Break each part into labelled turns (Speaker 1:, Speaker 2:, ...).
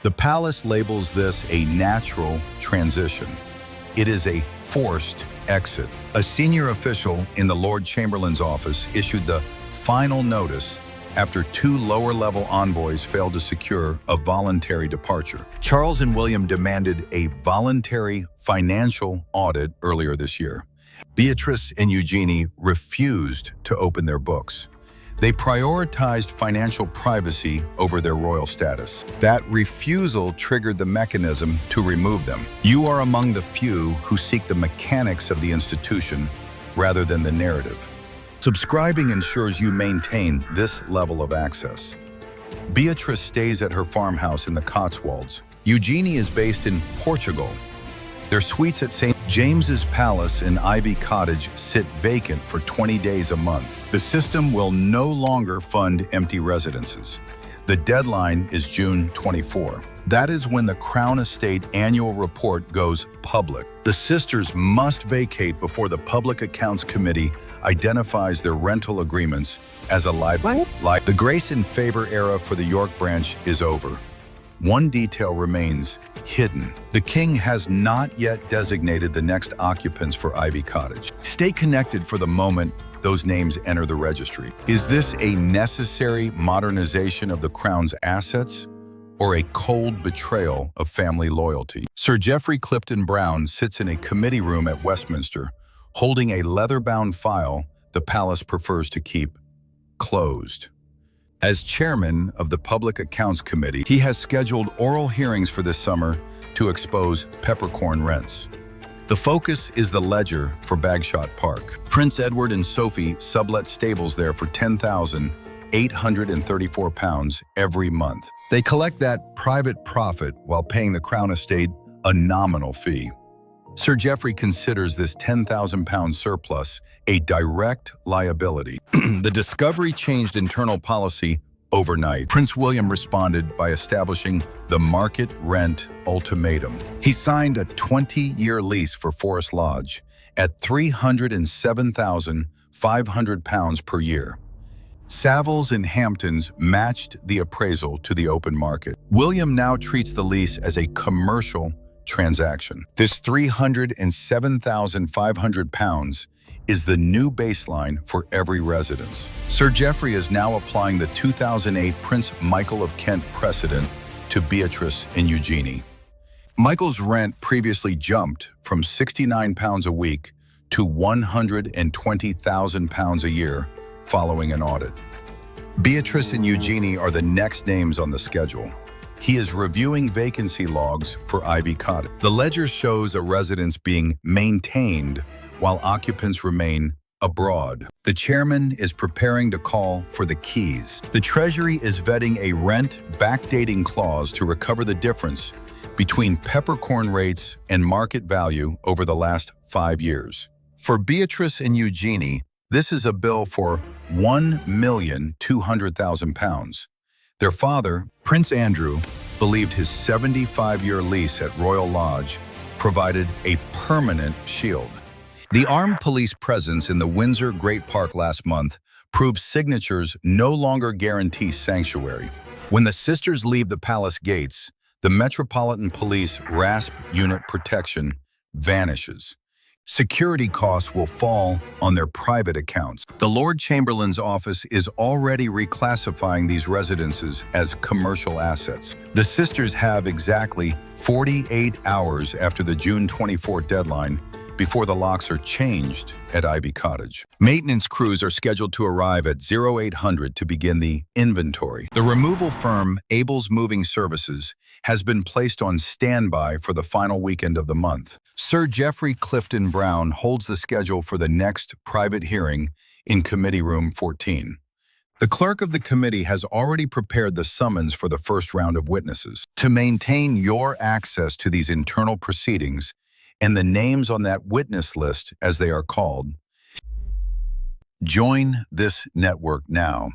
Speaker 1: The palace labels this a natural transition. It is a forced exit. A senior official in the Lord Chamberlain's office issued the final notice after two lower-level envoys failed to secure a voluntary departure. Charles and William demanded a voluntary financial audit earlier this year. Beatrice and Eugenie refused to open their books. They prioritized financial privacy over their royal status. That refusal triggered the mechanism to remove them. You are among the few who seek the mechanics of the institution rather than the narrative. Subscribing ensures you maintain this level of access. Beatrice stays at her farmhouse in the Cotswolds. Eugenie is based in Portugal. Their suites at St. James's Palace in Ivy Cottage sit vacant for 20 days a month. The system will no longer fund empty residences. The deadline is June 24. That is when the Crown Estate annual report goes public. The sisters must vacate before the Public Accounts Committee identifies their rental agreements as a liability. The grace and favor era for the York branch is over. One detail remains hidden. The king has not yet designated the next occupants for Ivy Cottage. Stay connected for the moment those names enter the registry. Is this a necessary modernization of the Crown's assets, or a cold betrayal of family loyalty? Sir Geoffrey Clifton Brown sits in a committee room at Westminster, holding a leather-bound file the palace prefers to keep closed. As chairman of the Public Accounts Committee, he has scheduled oral hearings for this summer to expose peppercorn rents. The focus is the ledger for Bagshot Park. Prince Edward and Sophie sublet stables there for £10,834 every month. They collect that private profit while paying the Crown Estate a nominal fee. Sir Geoffrey considers this £10,000 surplus a direct liability. The discovery changed internal policy overnight. Prince William responded by establishing the market rent ultimatum. He signed a 20-year lease for Forest Lodge at £307,500 per year. Savills and Hamptons matched the appraisal to the open market. William now treats the lease as a commercial transaction. This £307,500 is the new baseline for every residence. Sir Geoffrey is now applying the 2008 Prince Michael of Kent precedent to Beatrice and Eugenie. Michael's rent previously jumped from £69 a week to £120,000 a year following an audit. Beatrice and Eugenie are the next names on the schedule. He is reviewing vacancy logs for Ivy Cottage. The ledger shows a residence being maintained while occupants remain abroad. The chairman is preparing to call for the keys. The Treasury is vetting a rent backdating clause to recover the difference between peppercorn rates and market value over the last 5 years. For Beatrice and Eugenie, this is a bill for £1,200,000. Their father, Prince Andrew, believed his 75-year lease at Royal Lodge provided a permanent shield. The armed police presence in the Windsor Great Park last month proved signatures no longer guarantee sanctuary. When the sisters leave the palace gates, the Metropolitan Police RASP unit protection vanishes. Security costs will fall on their private accounts. The Lord Chamberlain's office is already reclassifying these residences as commercial assets. The sisters have exactly 48 hours after the June 24 deadline before the locks are changed at Ivy Cottage. Maintenance crews are scheduled to arrive at 0800 to begin the inventory. The removal firm Abel's Moving Services has been placed on standby for the final weekend of the month. Sir Geoffrey Clifton Brown holds the schedule for the next private hearing in Committee Room 14. The clerk of the committee has already prepared the summons for the first round of witnesses. To maintain your access to these internal proceedings and the names on that witness list, as they are called, join this network now.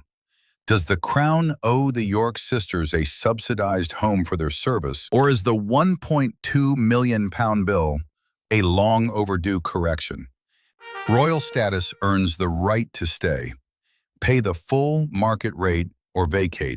Speaker 1: Does the Crown owe the York sisters a subsidized home for their service, or is the £1.2 million bill a long overdue correction? Royal status earns the right to stay. Pay the full market rate or vacate.